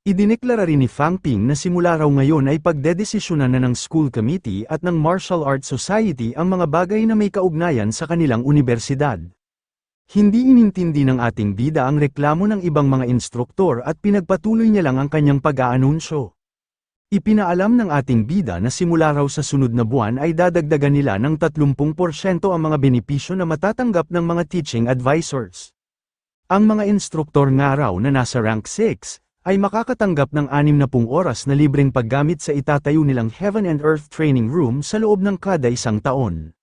Idineklara rin ni Fang Ping na simula raw ngayon ay pagdedesisyonan na ng school committee at ng martial arts society ang mga bagay na may kaugnayan sa kanilang unibersidad. Hindi inintindi ng ating bida ang reklamo ng ibang mga instruktor at pinagpatuloy niya lang ang kanyang pag-aanunsyo. Ipinaalam ng ating bida na simula raw sa sunod na buwan ay dadagdagan nila ng 30% ang mga benepisyo na matatanggap ng mga teaching advisors. Ang mga instruktor nga raw na nasa rank 6 ay makakatanggap ng 60 oras na libreng paggamit sa itatayo nilang Heaven and Earth Training Room sa loob ng kada isang taon.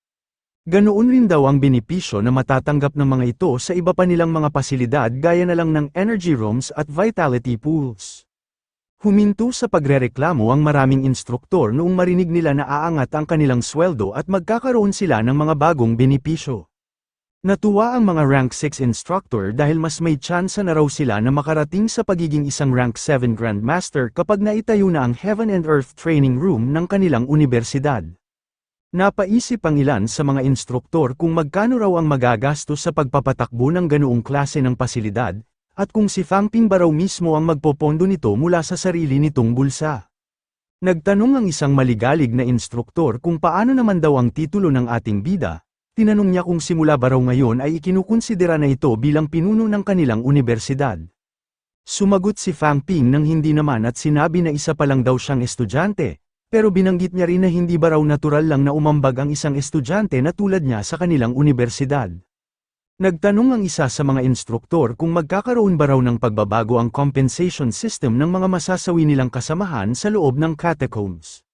Ganoon rin daw ang benepisyo na matatanggap ng mga ito sa iba pa nilang mga pasilidad gaya na lang ng energy rooms at vitality pools. Huminto sa pagrereklamo ang maraming instruktor noong marinig nila na aangat ang kanilang sweldo at magkakaroon sila ng mga bagong benepisyo. Natuwa ang mga rank 6 instructor dahil mas may tsansa na raw sila na makarating sa pagiging isang rank 7 grandmaster kapag naitayo na ang Heaven and Earth Training Room ng kanilang unibersidad. Napaisip ang ilan sa mga instruktor kung magkano raw ang magagastos sa pagpapatakbo ng ganoong klase ng pasilidad, at kung si Fang Ping ba raw mismo ang magpopondo nito mula sa sarili nitong bulsa. Nagtanong ang isang maligalig na instruktor kung paano naman daw ang titulo ng ating bida, tinanong niya kung simula ba raw ngayon ay ikinukonsidera na ito bilang pinuno ng kanilang unibersidad. Sumagot si Fang Ping nang hindi naman at sinabi na isa pa lang daw siyang estudyante. Pero binanggit niya rin na hindi ba raw natural lang na umambag ang isang estudyante na tulad niya sa kanilang unibersidad. Nagtanong ang isa sa mga instruktor kung magkakaroon ba raw ng pagbabago ang compensation system ng mga masasawi nilang kasamahan sa loob ng catacombs.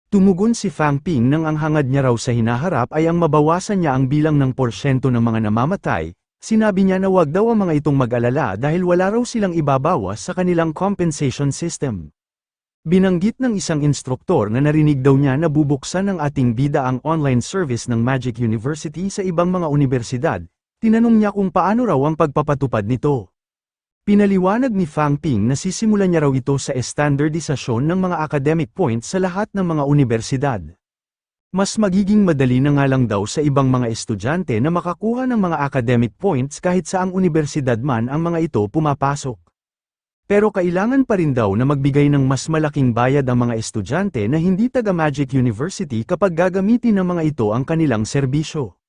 Tumugon si Fang Ping nang ang hangad niya raw sa hinaharap ay ang mabawasan niya ang bilang ng porsyento ng mga namamatay. Sinabi niya na wag daw ang mga itong mag-alala dahil wala raw silang ibabawas sa kanilang compensation system. Binanggit ng isang instruktor na narinig daw niya na bubuksan ng ating bida ang online service ng Magic University sa ibang mga universidad. Tinanong niya kung paano raw ang pagpapatupad nito. Pinaliwanag ni Fang Ping na sisimulan niya raw ito sa estandardisasyon ng mga academic points sa lahat ng mga universidad. Mas magiging madali na nga lang daw sa ibang mga estudyante na makakuha ng mga academic points kahit saang universidad man ang mga ito pumapasok. Pero kailangan pa rin daw na magbigay ng mas malaking bayad ang mga estudyante na hindi taga Magic University kapag gagamitin ng mga ito ang kanilang serbisyo.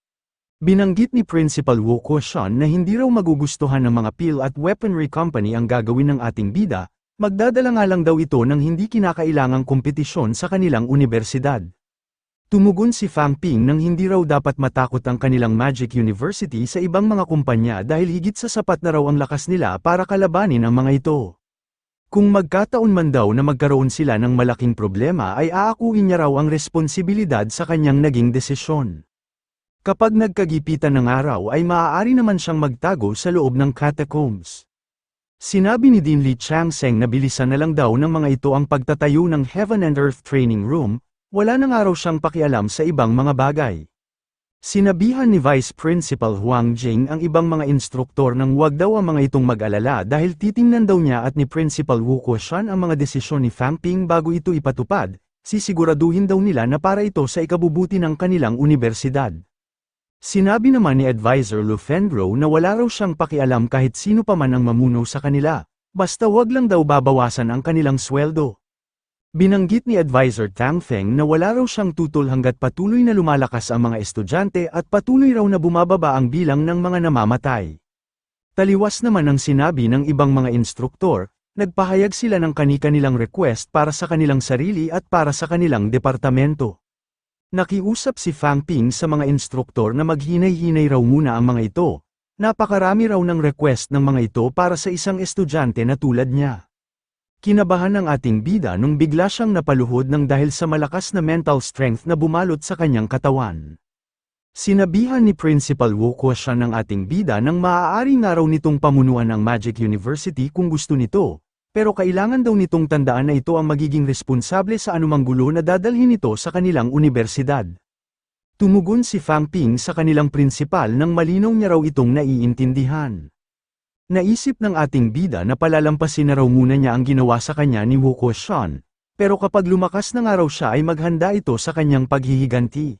Binanggit ni Principal Wu Kuoshan na hindi raw magugustuhan ng mga pill at weaponry company ang gagawin ng ating bida, magdadala nga lang daw ito ng hindi kinakailangang kompetisyon sa kanilang unibersidad. Tumugon si Fang Ping nang hindi raw dapat matakot ang kanilang Magic University sa ibang mga kumpanya dahil higit sa sapat na raw ang lakas nila para kalabanin ang mga ito. Kung magkataon man daw na magkaroon sila ng malaking problema ay aakuin niya raw ang responsibilidad sa kanyang naging desisyon. Kapag nagkagipitan ng araw ay maaari naman siyang magtago sa loob ng catacombs. Sinabi ni Dean Li Changseng na bilisan na lang daw ng mga ito ang pagtatayo ng Heaven and Earth Training Room. Wala nang araw siyang pakialam sa ibang mga bagay. Sinabihan ni Vice Principal Huang Jing ang ibang mga instruktor nang wag daw ang mga itong mag-alala dahil titingnan daw niya at ni Principal Wu Kuoshan ang mga desisyon ni Fang Ping bago ito ipatupad, sisiguraduhin daw nila na para ito sa ikabubuti ng kanilang unibersidad. Sinabi naman ni Advisor Lu Fenro na wala raw siyang pakialam kahit sino pa man ang mamuno sa kanila, basta wag lang daw babawasan ang kanilang sweldo. Binanggit ni Advisor Tang Feng na wala raw siyang tutol hanggat patuloy na lumalakas ang mga estudyante at patuloy raw na bumababa ang bilang ng mga namamatay. Taliwas naman ang sinabi ng ibang mga instruktor, nagpahayag sila ng kani-kanilang request para sa kanilang sarili at para sa kanilang departamento. Nakiusap si Fang Ping sa mga instruktor na maghinay-hinay raw muna ang mga ito. Napakarami raw ng request ng mga ito para sa isang estudyante na tulad niya. Kinabahan ng ating bida nung bigla siyang napaluhod ng dahil sa malakas na mental strength na bumalot sa kanyang katawan. Sinabihan ni Principal Wu Kuoshan ng ating bida nang maaari nga raw nitong pamunuan ang Magic University kung gusto nito, pero kailangan daw nitong tandaan na ito ang magiging responsable sa anumang gulo na dadalhin nito sa kanilang unibersidad. Tumugon si Fang Ping sa kanilang prinsipal nang malinaw niya raw itong naiintindihan. Naisip ng ating bida na palalampasin na raw muna niya ang ginawa sa kanya ni Wu Kuoshan, pero kapag lumakas na nga raw siya ay maghanda ito sa kanyang paghihiganti.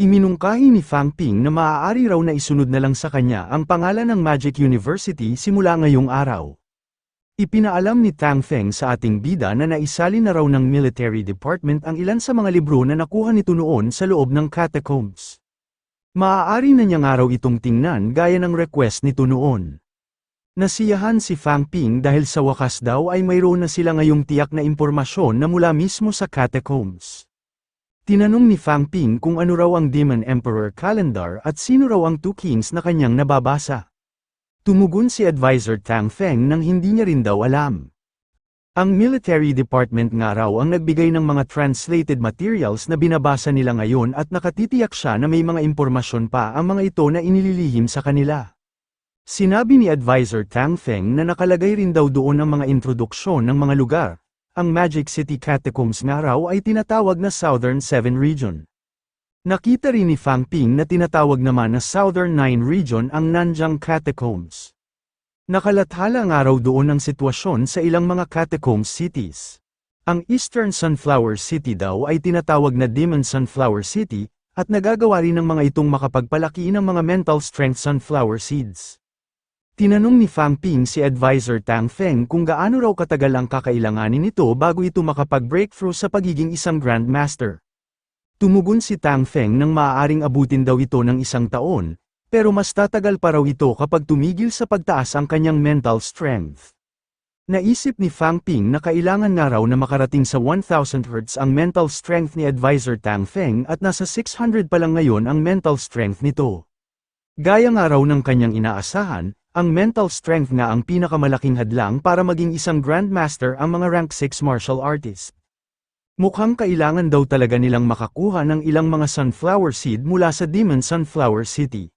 Iminungkahi ni Fang Ping na maaari raw na isunod na lang sa kanya ang pangalan ng Magic University simula ngayong araw. Ipinaalam ni Tang Feng sa ating bida na naisali na raw ng military department ang ilan sa mga libro na nakuha nito noon sa loob ng catacombs. Maaari na niya nga raw itong tingnan gaya ng request nito noon. Nasiyahan si Fang Ping dahil sa wakas daw ay mayroon na sila ngayong tiyak na impormasyon na mula mismo sa catacombs. Tinanong ni Fang Ping kung ano raw ang Demon Emperor Calendar at sino raw ang Two Kings na kanyang nababasa. Tumugon si Advisor Tang Feng nang hindi niya rin daw alam. Ang military department nga raw ang nagbigay ng mga translated materials na binabasa nila ngayon at nakatitiyak siya na may mga impormasyon pa ang mga ito na inililihim sa kanila. Sinabi ni Advisor Tang Feng na nakalagay rin daw doon ang mga introduksyon ng mga lugar. Ang Magic City Catacombs nga raw ay tinatawag na Southern 7 Region. Nakita rin ni Fang Ping na tinatawag naman na Southern 9 Region ang Nanjiang Catacombs. Nakalathala nga raw doon ang sitwasyon sa ilang mga catacombs cities. Ang Eastern Sunflower City daw ay tinatawag na Demon Sunflower City, at nagagawa rin ng mga itong makapagpalaki ng mga mental strength sunflower seeds. Tinanong ni Fang Ping si Advisor Tang Feng kung gaano raw katagal ang kakailanganin nito bago ito makapag-breakthrough sa pagiging isang Grandmaster. Tumugon si Tang Feng nang maaaring abutin daw ito ng 1 taon, pero mas tatagal pa raw ito kapag tumigil sa pagtaas ang kanyang mental strength. Naisip ni Fang Ping na kailangan nga raw na makarating sa 1000 Hz ang mental strength ni Advisor Tang Feng at nasa 600 pa lang ngayon ang mental strength nito. Gaya nga raw ng kanyang inaasahan, ang mental strength nga ang pinakamalaking hadlang para maging isang Grandmaster ang mga rank 6 martial artist. Mukhang kailangan daw talaga nilang makakuha ng ilang mga sunflower seed mula sa Demon Sunflower City.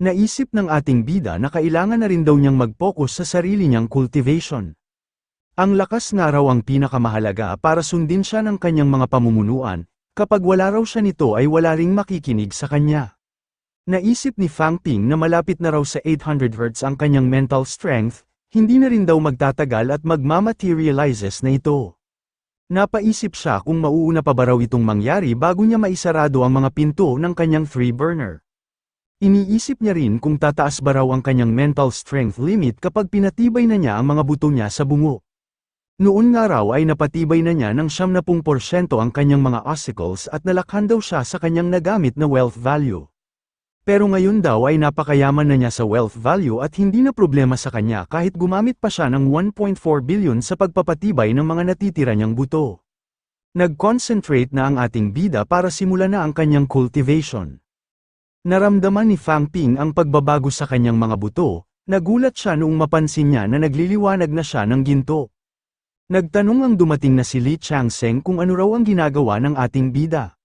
Naisip ng ating bida na kailangan na rin daw niyang mag-focus sa sarili niyang cultivation. Ang lakas nga raw ang pinakamahalaga para sundin siya ng kanyang mga pamumunuan, kapag wala raw siya nito ay wala ring makikinig sa kanya. Naisip ni Fang Ping na malapit na raw sa 800 Hz ang kanyang mental strength, hindi na rin daw magtatagal at magmamaterializes na ito. Napaisip siya kung mauuna pa ba raw itong mangyari bago niya maisarado ang mga pinto ng kanyang 3-burner. Iniisip niya rin kung tataas ba raw ang kanyang mental strength limit kapag pinatibay na niya ang mga buto niya sa bungo. Noon nga raw ay napatibay na niya ng 70% ang kanyang mga ossicles at nalakhan daw siya sa kanyang nagamit na wealth value. Pero ngayon daw ay napakayaman na niya sa wealth value at hindi na problema sa kanya kahit gumamit pa siya ng 1.4 billion sa pagpapatibay ng mga natitira niyang buto. Nag-concentrate na ang ating bida para simulan na ang kanyang cultivation. Naramdaman ni Fang Ping ang pagbabago sa kanyang mga buto, nagulat siya noong mapansin niya na nagliliwanag na siya ng ginto. Nagtanong ang dumating na si Li Changsheng kung ano raw ang ginagawa ng ating bida.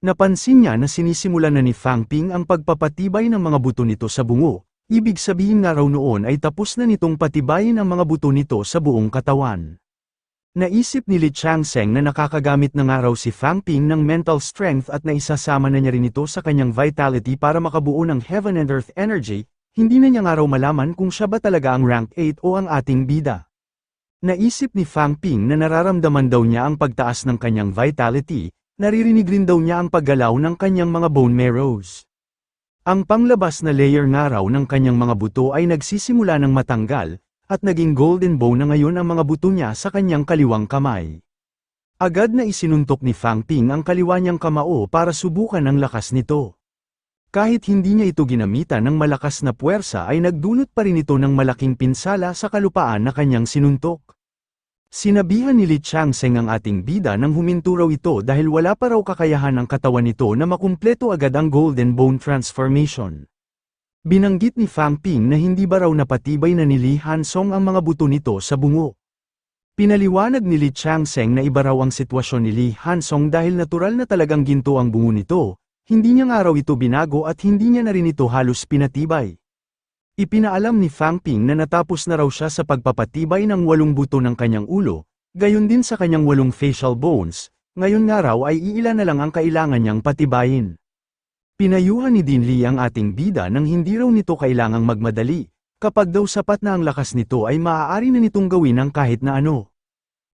Napansin niya na sinisimulan na ni Fang Ping ang pagpapatibay ng mga buto nito sa bungo, ibig sabihin nga raw noon ay tapos na nitong patibayin ang mga buto nito sa buong katawan. Naisip ni Li Changsheng na nakakagamit na nga raw si Fang Ping ng mental strength at naisasama na niya rin ito sa kanyang vitality para makabuo ng Heaven and Earth energy, hindi na niya nga raw malaman kung siya ba talaga ang rank 8 o ang ating bida. Naisip ni Fang Ping na nararamdaman daw niya ang pagtaas ng kanyang vitality, naririnig rin daw niya ang paggalaw ng kanyang mga bone marrows. Ang panglabas na layer nga raw ng kanyang mga buto ay nagsisimula ng matanggal, at naging golden bone na ngayon ang mga buto niya sa kanyang kaliwang kamay. Agad na isinuntok ni Fang Ping ang kaliwa niyang kamao para subukan ang lakas nito. Kahit hindi niya ito ginamitan ng malakas na puwersa ay nagdulot pa rin ito ng malaking pinsala sa kalupaan na kanyang sinuntok. Sinabihan ni Li Changsheng ang ating bida nang huminto raw ito dahil wala pa raw kakayahan ng katawan nito na makumpleto agad ang golden bone transformation. Binanggit ni Fang Ping na hindi ba raw napatibay na ni Li Hansong ang mga buto nito sa bungo. Pinaliwanag ni Li Changsheng na iba raw ang sitwasyon ni Li Hansong dahil natural na talagang ginto ang bungo nito, hindi niya nga raw ito binago at hindi niya na rin ito halos pinatibay. Ipinaalam ni Fang Ping na natapos na raw siya sa pagpapatibay ng 8 buto ng kanyang ulo, gayon din sa kanyang 8 facial bones, ngayon nga raw ay iilan na lang ang kailangan niyang patibayin. Pinayuhan ni Din Li ang ating bida nang hindi raw nito kailangang magmadali, kapag daw sapat na ang lakas nito ay maaari na nitong gawin ang kahit na ano.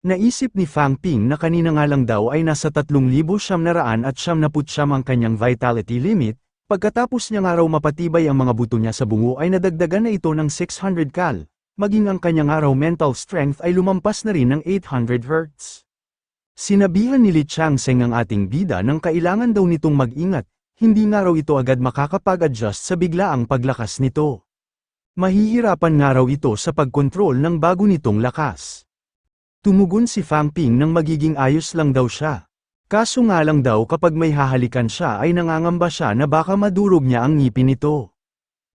Naisip ni Fang Ping na kanina nga lang daw ay nasa 3,999 ang kanyang vitality limit, pagkatapos niya nga raw mapatibay ang mga buto niya sa bungo ay nadagdagan na ito ng 600 kal, maging ang kanyang araw mental strength ay lumampas na rin ng 800 Hz. Sinabihan ni Li Changsheng ang ating bida nang kailangan daw nitong mag-ingat, hindi nga raw ito agad makakapag-adjust sa biglaang paglakas nito. Mahihirapan nga raw ito sa pagkontrol ng bago nitong lakas. Tumugon si Fang Ping nang magiging ayos lang daw siya. Kaso nga lang daw kapag may hahalikan siya ay nangangamba siya na baka madurog niya ang ngipin nito.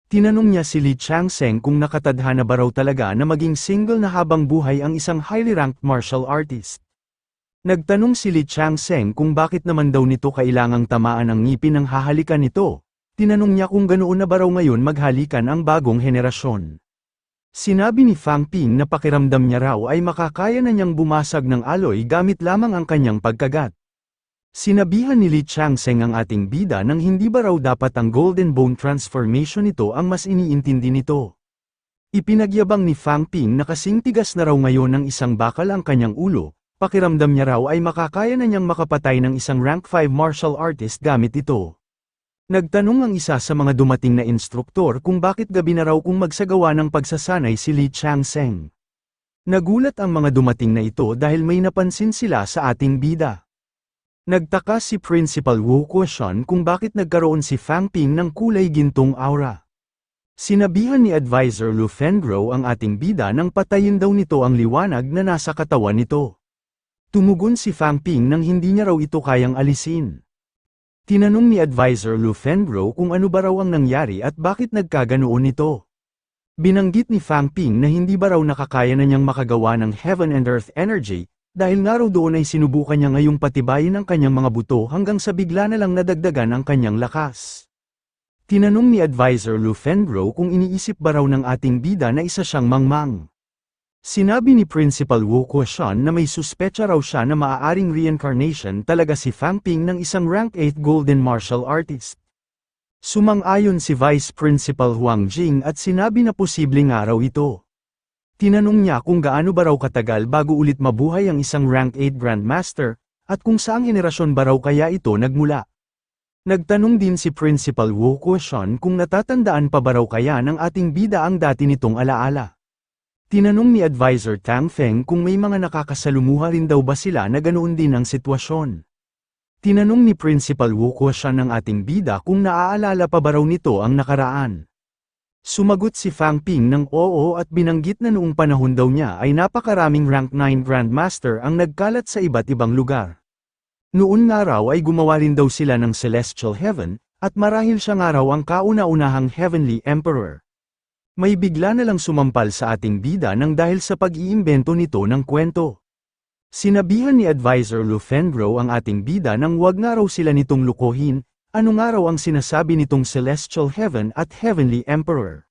Tinanong niya si Li Changsheng kung nakatadhana ba raw talaga na maging single na habang buhay ang isang highly ranked martial artist. Nagtanong si Li Changsheng kung bakit naman daw nito kailangang tamaan ang ngipin ng hahalikan nito. Tinanong niya kung ganoon na ba raw ngayon maghalikan ang bagong henerasyon. Sinabi ni Fang Ping na pakiramdam niya raw ay makakaya na niyang bumasag ng aloy gamit lamang ang kanyang pagkagat. Sinabihan ni Li Changsheng ang ating bida nang hindi ba raw dapat ang Golden Bone Transformation nito ang mas iniintindi nito. Ipinagyabang ni Fang Ping na kasing tigas na raw ngayon ng isang bakal ang kanyang ulo, pakiramdam niya raw ay makakaya na niyang makapatay ng isang rank 5 martial artist gamit ito. Nagtanong ang isa sa mga dumating na instruktor kung bakit gabi na raw kung magsagawa ng pagsasanay si Li Changsheng. Nagulat ang mga dumating na ito dahil may napansin sila sa ating bida. Nagtaka si Principal Wu Kuoshan kung bakit nagkaroon si Fang Ping ng kulay gintong aura. Sinabihan ni Advisor Lu Fengro ang ating bida nang patayin daw nito ang liwanag na nasa katawan nito. Tumugon si Fang Ping nang hindi niya raw ito kayang alisin. Tinanong ni Advisor Lu Fengro kung ano ba raw ang nangyari at bakit nagkaganoon nito. Binanggit ni Fang Ping na hindi ba raw nakakaya na niyang makagawa ng Heaven and Earth Energy, dahil nga raw doon ay sinubukan niya ngayong patibayin ang kanyang mga buto hanggang sa bigla na lang nadagdagan ang kanyang lakas. Tinanong ni Advisor Lu Fengro kung iniisip ba raw ng ating bida na isa siyang mangmang. Sinabi ni Principal Wu Kuoshan na may suspetsa raw siya na maaaring reincarnation talaga si Fang Ping ng isang rank 8 golden martial artist. Sumang-ayon si Vice Principal Huang Jing at sinabi na posible nga raw ito. Tinanong niya kung gaano ba raw katagal bago ulit mabuhay ang isang rank 8 Grandmaster, at kung saang henerasyon ba raw kaya ito nagmula. Nagtanong din si Principal Wu Kuoshan kung natatandaan pa ba raw kaya ng ating bida ang dati nitong alaala. Tinanong ni Advisor Tang Feng kung may mga nakakasalumuha rin daw ba sila na ganoon din ang sitwasyon. Tinanong ni Principal Wu Kuoshan ng ating bida kung naaalala pa ba raw nito ang nakaraan. Sumagot si Fang Ping ng oo at binanggit na noong panahon daw niya ay napakaraming rank 9 Grandmaster ang nagkalat sa iba't ibang lugar. Noon nga raw ay gumawa rin daw sila ng Celestial Heaven, at marahil siya nga raw ang kauna-unahang Heavenly Emperor. May bigla na lang sumampal sa ating bida nang dahil sa pag-iimbento nito ng kwento. Sinabihan ni Advisor Lu Fengro ang ating bida nang wag nga raw sila nitong lukohin, ano nga raw ang sinasabi nitong Celestial Heaven at Heavenly Emperor.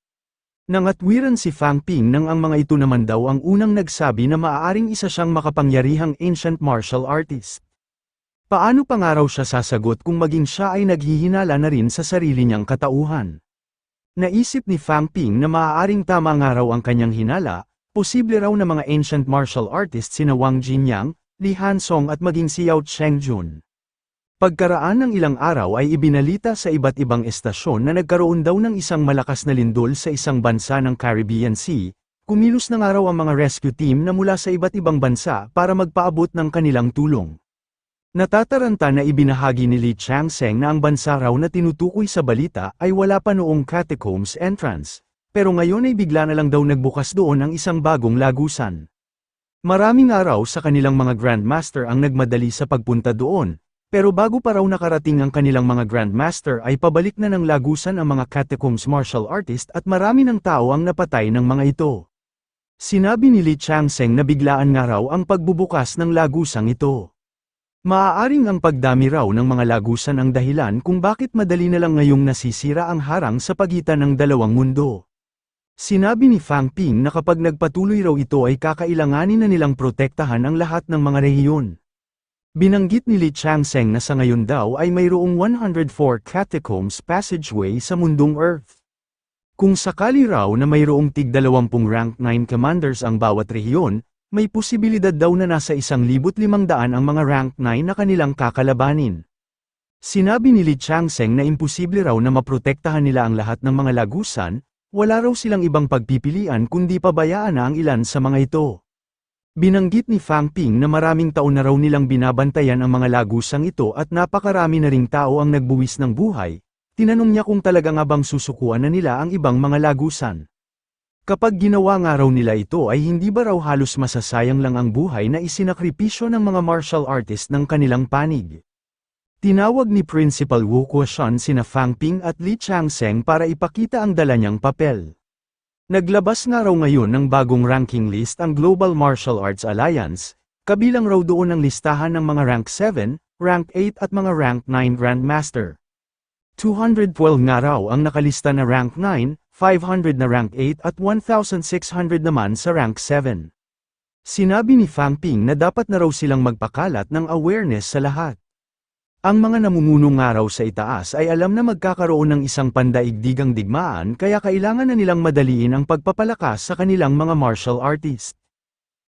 Nangatwiran si Fang Ping nang ang mga ito naman daw ang unang nagsabi na maaaring isa siyang makapangyarihang ancient martial artist. Paano pa nga raw siya sasagot kung maging siya ay naghihinala na rin sa sarili niyang katauhan? Naisip ni Fang Ping na maaaring tama nga raw ang kanyang hinala, posible raw na mga ancient martial artists sina Wang Jinyang, Li Hansong at maging si Yao Chengjun. Pagkaraan ng ilang araw ay ibinalita sa iba't ibang estasyon na nagkaroon daw ng isang malakas na lindol sa isang bansa ng Caribbean Sea, kumilos na nga raw ang mga rescue team na mula sa iba't ibang bansa para magpaabot ng kanilang tulong. Natataranta na ibinahagi ni Li Changsheng na ang bansa raw na tinutukoy sa balita ay wala pa noong catacombs entrance, pero ngayon ay bigla na lang daw nagbukas doon ang isang bagong lagusan. Maraming araw sa kanilang mga Grandmaster ang nagmadali sa pagpunta doon, pero bago pa raw nakarating ang kanilang mga Grandmaster ay pabalik na ng lagusan ang mga catacombs martial artist at marami ng tao ang napatay ng mga ito. Sinabi ni Li Changsheng na biglaan nga raw ang pagbubukas ng lagusang ito. Maaaring ang pagdami raw ng mga lagusan ang dahilan kung bakit madali na lang ngayong nasisira ang harang sa pagitan ng dalawang mundo. Sinabi ni Fang Ping na kapag nagpatuloy raw ito ay kakailanganin na nilang protektahan ang lahat ng mga rehiyon. Binanggit ni Li Changsheng na sa ngayon daw ay mayroong 104 catacombs passageway sa mundong Earth. Kung sakali raw na mayroong tig-20 rank 9 commanders ang bawat rehiyon, may posibilidad daw na nasa 1,500 ang mga rank 9 na kanilang kakalabanin. Sinabi ni Li Changsheng na imposible raw na maprotektahan nila ang lahat ng mga lagusan, Wala raw silang ibang pagpipilian kundi pabayaan na ang ilan sa mga ito. Binanggit ni Fang Ping na maraming taon na raw nilang binabantayan ang mga lagusang ito at napakarami na ring tao ang nagbuwis ng buhay. Tinanong niya kung talaga nga bang susukuan na nila ang ibang mga lagusan. Kapag ginawa nga raw nila ito ay hindi ba raw halos masasayang lang ang buhay na isinakripisyo ng mga martial artist ng kanilang panig. Tinawag ni Principal Wu Kuoshan sina Fang Ping at Li Changseng para ipakita ang dala niyang papel. Naglabas nga raw ngayon ng bagong ranking list ang Global Martial Arts Alliance, kabilang raw doon ang listahan ng mga rank 7, rank 8 at mga rank 9 Grandmaster. 212 nga raw ang nakalista na rank 9, 500 na rank 8 at 1,600 naman sa rank 7. Sinabi ni Fang Ping na dapat na raw silang magpakalat ng awareness sa lahat. Ang mga namumuno nga raw sa itaas ay alam na magkakaroon ng isang pandaigdigang digmaan kaya kailangan na nilang madaliin ang pagpapalakas sa kanilang mga martial artist.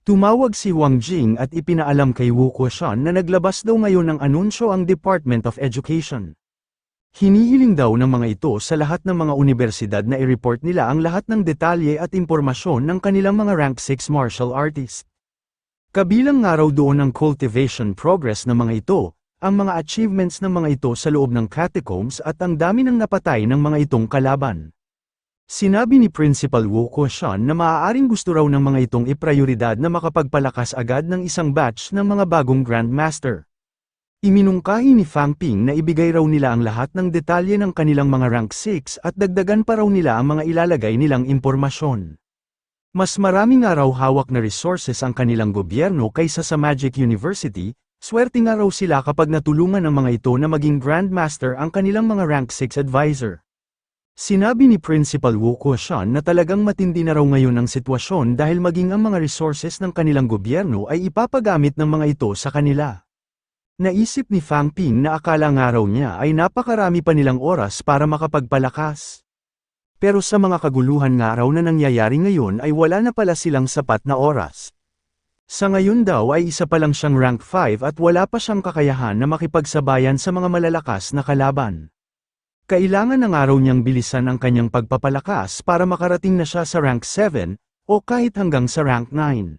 Tumawag si Wang Jing at ipinaalam kay Wu Kuoshan na naglabas daw ngayon ng anunsyo ang Department of Education. Hinihiling daw ng mga ito sa lahat ng mga universidad na i-report nila ang lahat ng detalye at impormasyon ng kanilang mga rank 6 martial artist. Kabilang nga raw doon ang cultivation progress ng mga ito, ang mga achievements ng mga ito sa loob ng catacombs at ang dami ng napatay ng mga itong kalaban. Sinabi ni Principal Wu Kuoshan na maaaring gusto raw ng mga itong iprioridad na makapagpalakas agad ng isang batch ng mga bagong Grandmaster. Iminungkahi ni Fang Ping na ibigay raw nila ang lahat ng detalye ng kanilang mga rank 6 at dagdagan pa raw nila ang mga ilalagay nilang impormasyon. Mas marami nga raw hawak na resources ang kanilang gobyerno kaysa sa Magic University. Swerte nga raw sila kapag natulungan ng mga ito na maging Grandmaster ang kanilang mga rank 6 advisor. Sinabi ni Principal Wu Kuoshan na talagang matindi na raw ngayon ang sitwasyon dahil maging ang mga resources ng kanilang gobyerno ay ipapagamit ng mga ito sa kanila. Naisip ni Fang Ping na akala nga raw niya ay napakarami pa nilang oras para makapagpalakas. Pero sa mga kaguluhan nga raw na nangyayari ngayon ay wala na pala silang sapat na oras. Sa ngayon daw ay isa pa lang siyang rank 5 at wala pa siyang kakayahan na makipagsabayan sa mga malalakas na kalaban. Kailangan ng araw niyang bilisan ang kanyang pagpapalakas para makarating na siya sa rank 7, o kahit hanggang sa rank 9.